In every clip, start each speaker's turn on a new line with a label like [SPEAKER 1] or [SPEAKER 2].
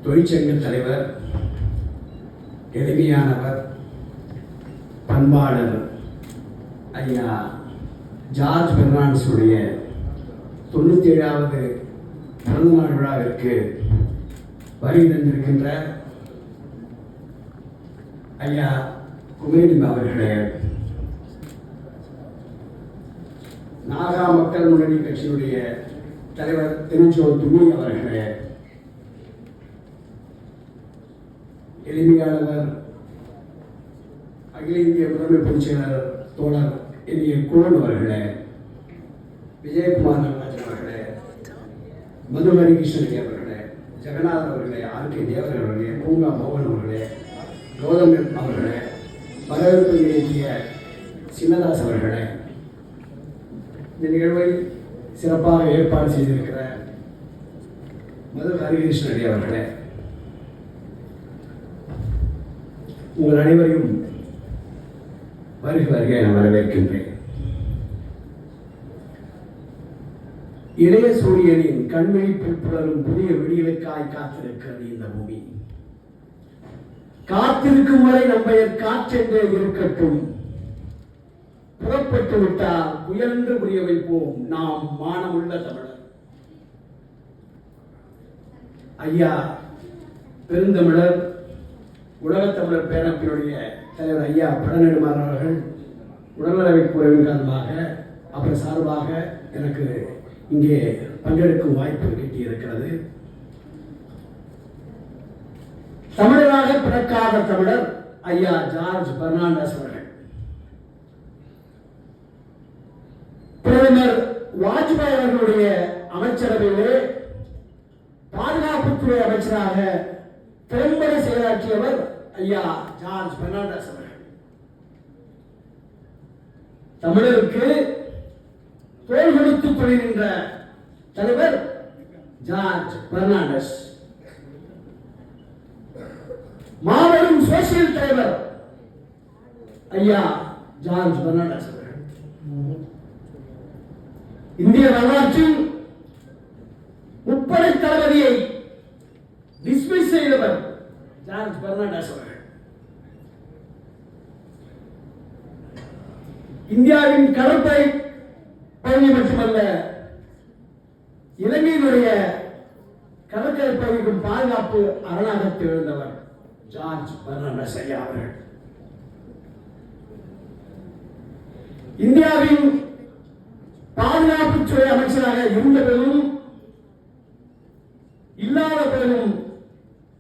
[SPEAKER 1] தொழிற்சங்க தலைவர், எளிமையானவர், பண்பாளர் ஐயா ஜார்ஜ் பெர்னாண்டஸுடைய 97வது பிறந்தநாள் விழாவிற்கு வருகை தந்திருக்கின்ற ஐயா குமேலிம் அவர்களே, நாகா மக்கள் முன்னணி கட்சியினுடைய தலைவர் திருச்சோ துமி அவர்களே, எளிமையானவர் அகில இந்திய முதன்மை பொதுச் செயலாளர் தோழர் எளிய கோன் அவர்களே, விஜயகுமார் நடராஜன் அவர்களே, மதுமரி கிருஷ்ணன் அவர்களே, ஜெகநாதன் அவர்களே, ஆர்.கே. தேவர் அவர்களே, பூங்கா மோகன் அவர்களே, கௌதம் அவர்களே, வரவேற்பு நிகழ்த்திய சின்னதாஸ் அவர்களே, இந்த நிகழ்வை சிறப்பாக ஏற்பாடு செய்திருக்கிற மது ஹரிகிருஷ்ணன் அவர்களே, உங்கள் அனைவரையும் வருக வருக என வரவேற்கின்றேன். இளைய சூரியனின் கண்விழிப்பில் புலரும் புதிய விடியலுக்காய் காத்திருக்கிறது இந்த பூமி. காத்திருக்கும் வரை நம்ம காற்றென்றே இருக்கட்டும். புறப்பட்டு விட்டால் உயர்ந்து புரிய வைப்போம் நாம் மானமுள்ள தமிழர். ஐயா பெருந்தமிழர் உலகத் தமிழர் பேரமைப்பினுடைய தலைவர் ஐயா பழநெடுமாறன் அவர்கள் உடல்நலக் குறைவின் காரணமாக அவர் சார்பாக எனக்கு இங்கே பங்கெடுக்கும் வாய்ப்பு கிட்டியிருக்கிறது. தமிழராக பிறக்காத தமிழர் ஐயா ஜார்ஜ் பெர்னாண்டஸ் அவர்கள் பிரதமர் வாஜ்பாய் அவர்களுடைய அமைச்சரவையிலே பாதுகாப்புத்துறை அமைச்சராக திறம்பட செயலாற்றியவர் ஐயா ஜார்ஜ் பெர்னாண்டஸ் அவர்கள். தமிழருக்கு தோள் கொடுத்து தொழில்கின்ற தலைவர் ஜார்ஜ் பெர்னாண்டஸ். மாபெரும் சோசியல் தலைவர் ஐயா ஜார்ஜ் பெர்னாண்டஸ் அவர்கள். இந்திய வரலாற்றில் முப்படை தளபதியை டிஸ்மிஸ் செய்தவர் ஜார்ஜ் பெர்னாண்டஸ் அவர்கள். இந்தியாவின் கடற்படை பகுதி மட்டுமல்ல, இலங்கையினுடைய கடற்கரை பகுதிக்கும் பாதுகாப்பு அரணாக திகழ்ந்தவர் ஜார்ஜ் பெர்னாண்டஸ் ஐயா அவர்கள். இந்தியாவின் பாதுகாப்புத்துறை அமைச்சராக இருந்த பிறகும் இல்லாத பிறகும்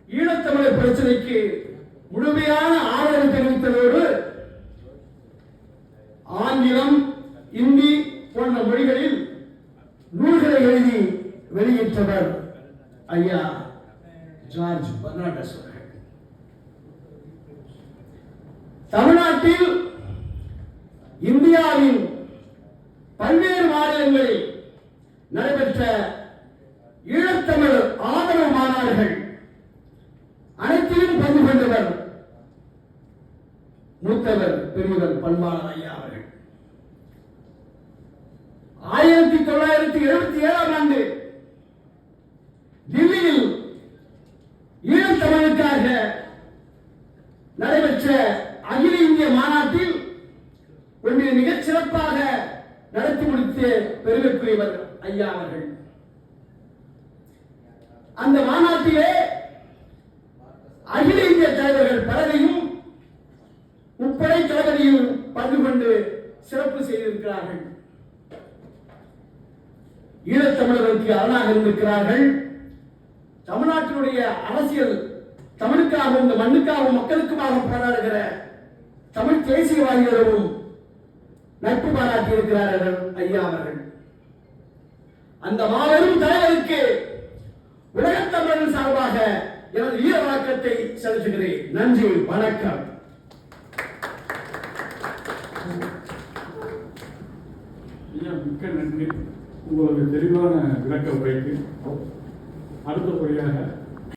[SPEAKER 1] ஈழத்தமிழர் பிரச்சனைக்கு முழுமையான ஆதரவு தெரிவித்ததோடு ஆங்கிலம், இந்தி போன்ற மொழிகளில் நூல்களை எழுதி வெளியிட்டவர் ஐயா ஜார்ஜ் பெர்னாண்டஸ் அவர்கள். தமிழ்நாட்டில் இந்தியாவின் பல்வேறு மாநிலங்களில் நடைபெற்ற ஈழத்தமிழ் ஆதரவு மாநாடுகள் அனைத்திலும் பங்கு கொண்டவர் மூத்தவர் பெரியவர் பண்பாளர் ஐயா அவர்கள். 1977ஆம் ஆண்டு தில்லியில் ஈழத்தமிழுக்காக நடைபெற்ற அகில இந்திய மாநாட்டில் ஒன்றை மிகச் சிறப்பாக நடத்தி முடித்த பெருமைக்குரியவர் ஐயா அவர்கள். அந்த மாநாட்டிலே அகில இந்திய தலைவர்கள் பலரையும் முப்படை தளபதியில் பங்கு கொண்டு சிறப்பு செய்திருக்கிறார்கள். ஈழத்தமிழர்களுக்கு அரணாக இருந்திருக்கிறார்கள். தமிழ்நாட்டினுடைய அரசியல் தமிழுக்காகவும் இந்த மண்ணுக்காகவும் மக்களுக்குமாக போராடுகிற தமிழ் தேசியவாதிகளும் நட்பு பாராட்டி இருக்கிறார்கள் ஐயா அவர்கள். அந்த மாபெரும் தலைவருக்கு உலகத் தமிழர்கள் சார்பாக எனது வீர வணக்கத்தை செலுத்துகிறேன். நன்றி, வணக்கம்.
[SPEAKER 2] மிக்க நன்றி உங்களது தெளிவான விளக்க உரைக்கு. அடுத்தபடியாக